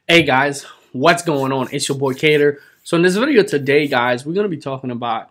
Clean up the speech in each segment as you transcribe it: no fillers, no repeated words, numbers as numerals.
Hey guys, what's going on? It's your boy Keder. So in this video today, guys, we're gonna be talking about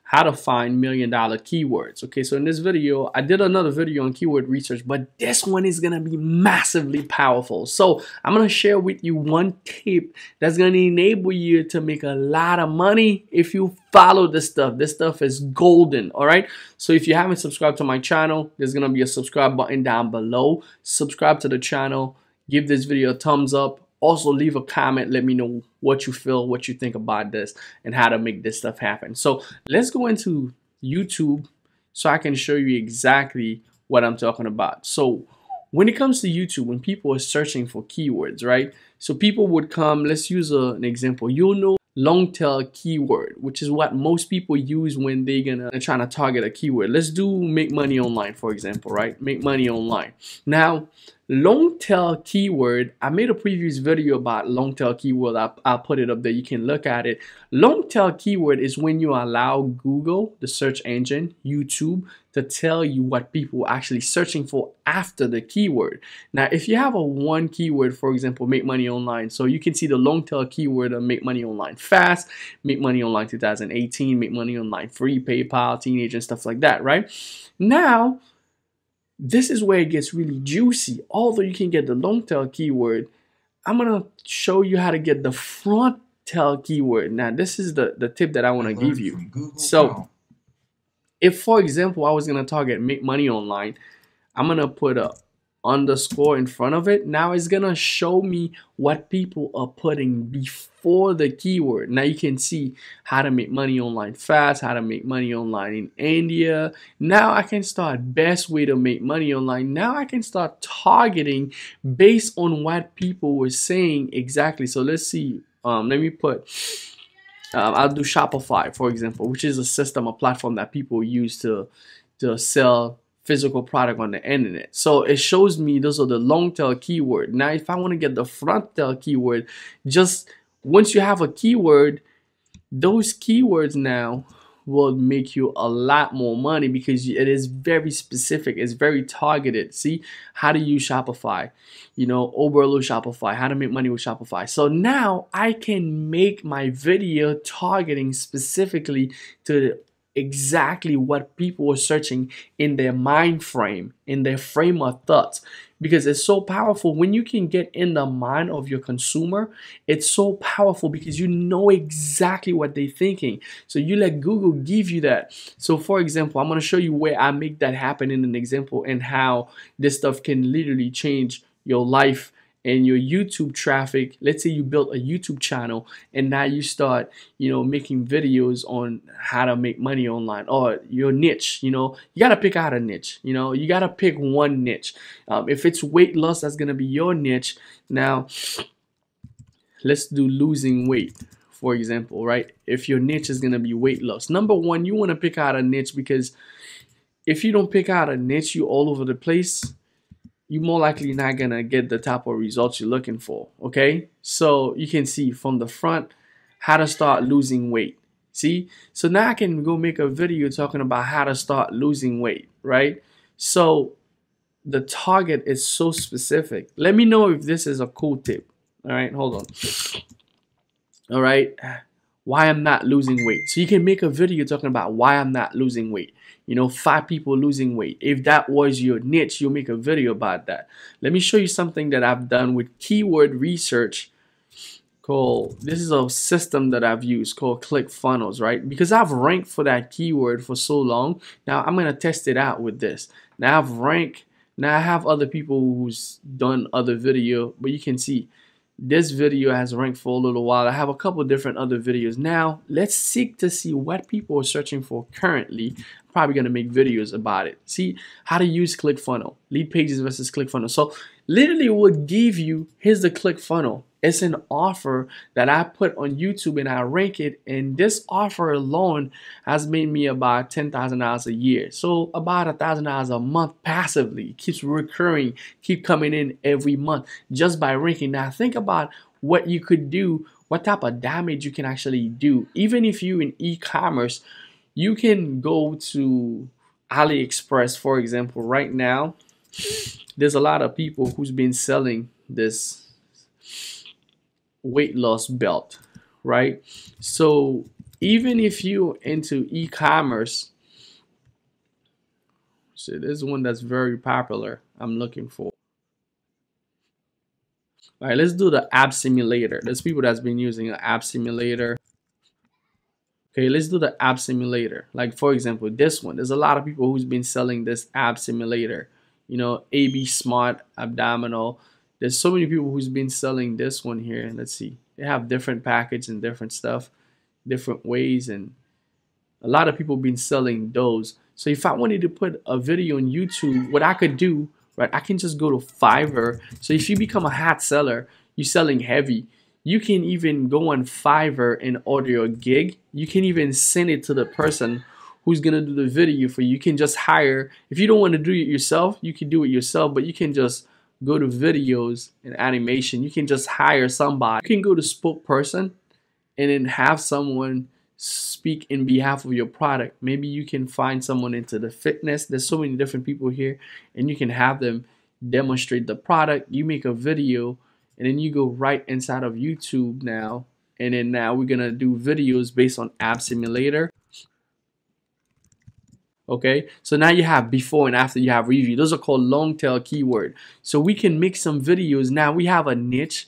how to find $1,000,000 keywords. Okay, so in this video, I did another video on keyword research, but this one is gonna be massively powerful. So I'm gonna share with you one tip that's gonna enable you to make a lot of money if you follow this stuff. This stuff is golden. All right. So if you haven't subscribed to my channel, there's gonna be a subscribe button down below. Subscribe to the channel. Give this video a thumbs up. Also, leave a comment. Let me know what you feel, what you think about this, and how to make this stuff happen. So let's go into YouTube so I can show you exactly what I'm talking about. So when it comes to YouTube, when people are searching for keywords, right? So people would come, let's use an example. You'll know long tail keyword, which is what most people use when they're trying to target a keyword. Let's do make money online, for example, right? Make money online. Now, long tail keyword, I made a previous video about long tail keyword. I'll put it up there. You can look at it. Long tail keyword is when you allow Google, the search engine, YouTube, to tell you what people are actually searching for after the keyword. Now, if you have a one keyword, for example, make money online, so you can see the long tail keyword of make money online fast, make money online 2018, make money online free, PayPal, teenage, and stuff like that, right? Now, this is where it gets really juicy. Although you can get the long tail keyword, I'm gonna show you how to get the front tail keyword. Now, this is the tip that I want to give you. So if, for example, I was gonna target make money online, I'm gonna put a underscore in front of it. Now it's gonna show me what people are putting before the keyword. Now you can see how to make money online fast, how to make money online in India. Now I can start best way to make money online. Now I can start targeting based on what people were saying exactly. So let's see. Let me put I'll do Shopify, for example, which is a system, a platform that people use to sell physical product on the internet. So it shows me those are the long tail keyword. Now, if I want to get the front tail keyword, just once you have a keyword, those keywords now will make you a lot more money because it is very specific. It's very targeted. See how to use Shopify, overload Shopify, how to make money with Shopify. So now I can make my video targeting specifically to exactly what people are searching in their mind frame, in their frame of thoughts, because it's so powerful when you can get in the mind of your consumer. It's so powerful because you know exactly what they're thinking. So you let Google give you that. So for example, I'm going to show you where I make that happen in an example and how this stuff can literally change your life and your YouTube traffic. Let's say you built a YouTube channel and now you start, making videos on how to make money online or your niche. You got to pick out a niche. You got to pick one niche. If it's weight loss, that's going to be your niche. Now, let's do losing weight, for example, right? If your niche is going to be weight loss, number one, you want to pick out a niche, because if you don't pick out a niche, you all over the place, you're more likely not gonna get the type of results you're looking for. Okay, so you can see from the front how to start losing weight. See, so now I can go make a video talking about how to start losing weight, right? So the target is so specific. Let me know if this is a cool tip. All right, hold on. All right, why I'm not losing weight. So you can make a video talking about why I'm not losing weight. 5 people losing weight. If that was your niche, you'll make a video about that. Let me show you something that I've done with keyword research this is a system that I've used called Clickfunnels, right? Because I've ranked for that keyword for so long. Now I'm going to test it out with this. Now I've ranked. Now I have other people who's done other video, but you can see this video has ranked for a little while. I have a couple different other videos. Now let's seek to see what people are searching for currently. I'm probably going to make videos about it. See how to use ClickFunnel, lead pages versus ClickFunnel. So literally it would give you, here's the ClickFunnel. It's an offer that I put on YouTube and I rank it, and this offer alone has made me about $10,000 a year. So about $1,000 a month passively. It keeps recurring, keep coming in every month just by ranking. Now think about what you could do, what type of damage you can actually do. Even if you in e-commerce, you can go to AliExpress, for example. Right now, there's a lot of people who's been selling this weight loss belt, right? So even if you into e-commerce, so this is one that's very popular. I'm looking for. All right, let's do the app simulator. There's people that's been using an app simulator. Okay, let's do the app simulator. Like for example, this one. There's a lot of people who's been selling this app simulator. You know, AB Smart Abdominal. There's so many people who's been selling this one here. Let's see. They have different package and different stuff, different ways, and a lot of people been selling those. So if I wanted to put a video on YouTube, what I could do, right, I can just go to Fiverr. So if you become a hat seller, you're selling heavy, you can even go on Fiverr and order your gig. You can even send it to the person who's gonna do the video for you. You can just hire, if you don't want to do it yourself, you can do it yourself, but you can just go to videos and animation. You can just hire somebody. You can go to spokesperson and then have someone speak in behalf of your product. Maybe you can find someone into the fitness. There's so many different people here, and you can have them demonstrate the product. You make a video, and then you go right inside of YouTube now. And then now we're gonna do videos based on App Simulator. Okay, so now you have before and after, you have review. Those are called long tail keyword. So we can make some videos. Now we have a niche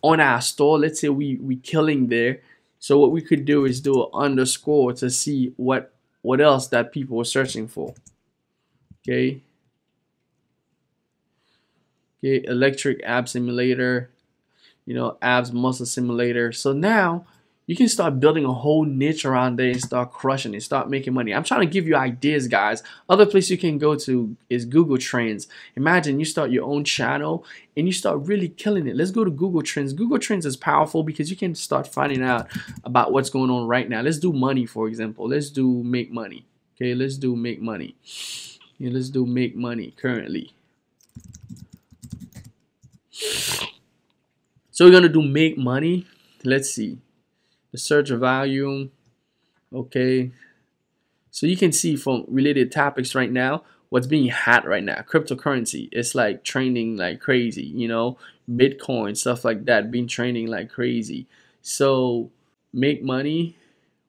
on our store. Let's say we killing there. So what we could do is do an underscore to see what else that people are searching for. Okay. Okay, electric ab simulator, you know, abs muscle simulator. So now you can start building a whole niche around there and start crushing it, start making money. I'm trying to give you ideas, guys. Other place you can go to is Google Trends. Imagine you start your own channel and you start really killing it. Let's go to Google Trends. Google Trends is powerful because you can start finding out about what's going on right now. Let's do money, for example. Let's do make money. Okay, let's do make money. Yeah, let's do make money currently. So we're gonna do make money. Let's see. The search volume. Okay, so you can see from related topics right now what's being hot right now. Cryptocurrency, it's like trending like crazy, you know, Bitcoin, stuff like that being trending like crazy. So make money,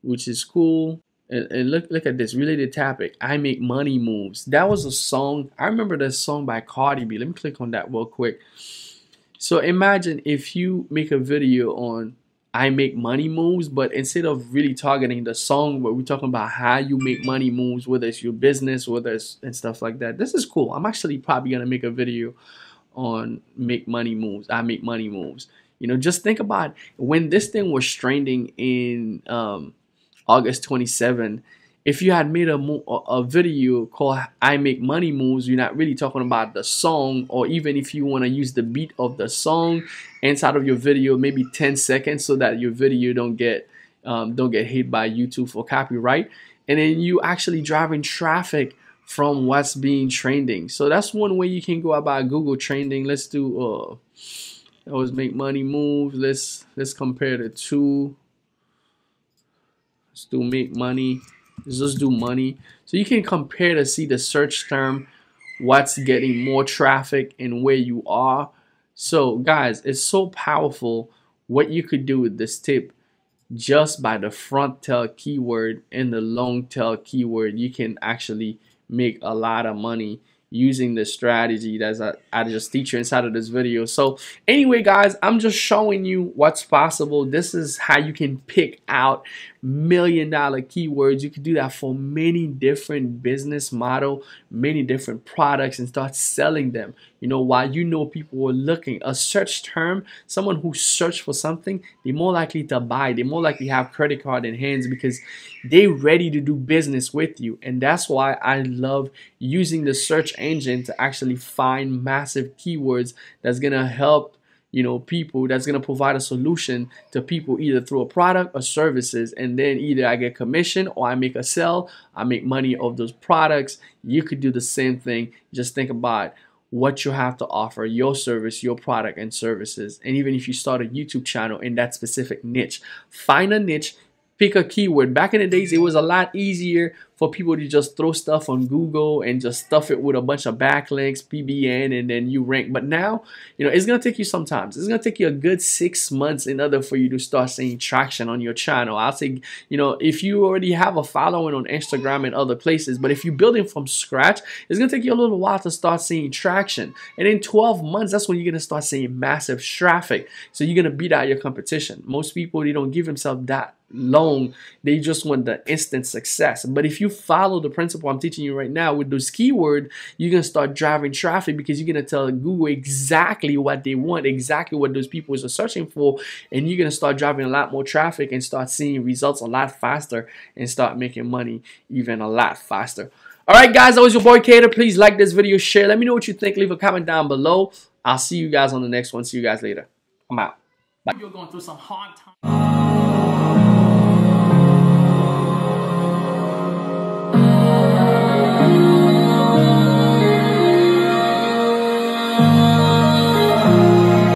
which is cool. And look at this related topic. I make money moves. That was a song. I remember that song by Cardi B. Let me click on that real quick. So imagine if you make a video on I make money moves, but instead of really targeting the song, but we're talking about how you make money moves, whether it's your business, whether it's and stuff like that. This is cool. I'm actually probably gonna make a video on make money moves. I make money moves. You know, just think about when this thing was trending in August 27. If you had made a video called I make money moves, you're not really talking about the song, or even if you want to use the beat of the song inside of your video, maybe 10 seconds, so that your video don't get hit by YouTube for copyright, and then you actually driving traffic from what's being trending. So that's one way you can go about Google trending. Let's do that was make money moves. Let's compare the two. Let's do make money. Let's just do money. So you can compare to see the search term, what's getting more traffic and where you are. So guys, it's so powerful what you could do with this tip. Just by the front tail keyword and the long tail keyword, you can actually make a lot of money using the strategy that I just teach you inside of this video. So anyway, guys, I'm just showing you what's possible. This is how you can pick out $1 million keywords. You can do that for many different business model, many different products, and start selling them. You know, while you know people are looking, a search term, someone who search for something, they're more likely to buy. They're more likely to have credit card in hands because they're ready to do business with you. And that's why I love using the search engine to actually find massive keywords that's gonna help, you know, people, that's gonna provide a solution to people either through a product or services, and then either I get commission or I make a sell, I make money of those products. You could do the same thing. Just think about what you have to offer, your service, your product and services. And even if you start a YouTube channel in that specific niche, find a niche, pick a keyword. Back in the days, it was a lot easier for people to just throw stuff on Google and just stuff it with a bunch of backlinks, PBN, and then you rank. But now, you know, it's going to take you some time. It's going to take you a good 6 months in order for you to start seeing traction on your channel. I'll say, you know, if you already have a following on Instagram and other places, but if you're building from scratch, it's going to take you a little while to start seeing traction. And in 12 months, that's when you're going to start seeing massive traffic. So you're going to beat out your competition. Most people, they don't give themselves that long. They just want the instant success. But if you follow the principle I'm teaching you right now with those keywords, you're going to start driving traffic, because you're going to tell Google exactly what they want, exactly what those people are searching for, and you're going to start driving a lot more traffic and start seeing results a lot faster and start making money even a lot faster. All right, guys, that was your boy Keder. Please like this video, share. Let me know what you think. Leave a comment down below. I'll see you guys on the next one. See you guys later. I'm out. Bye. You're going through some hard times.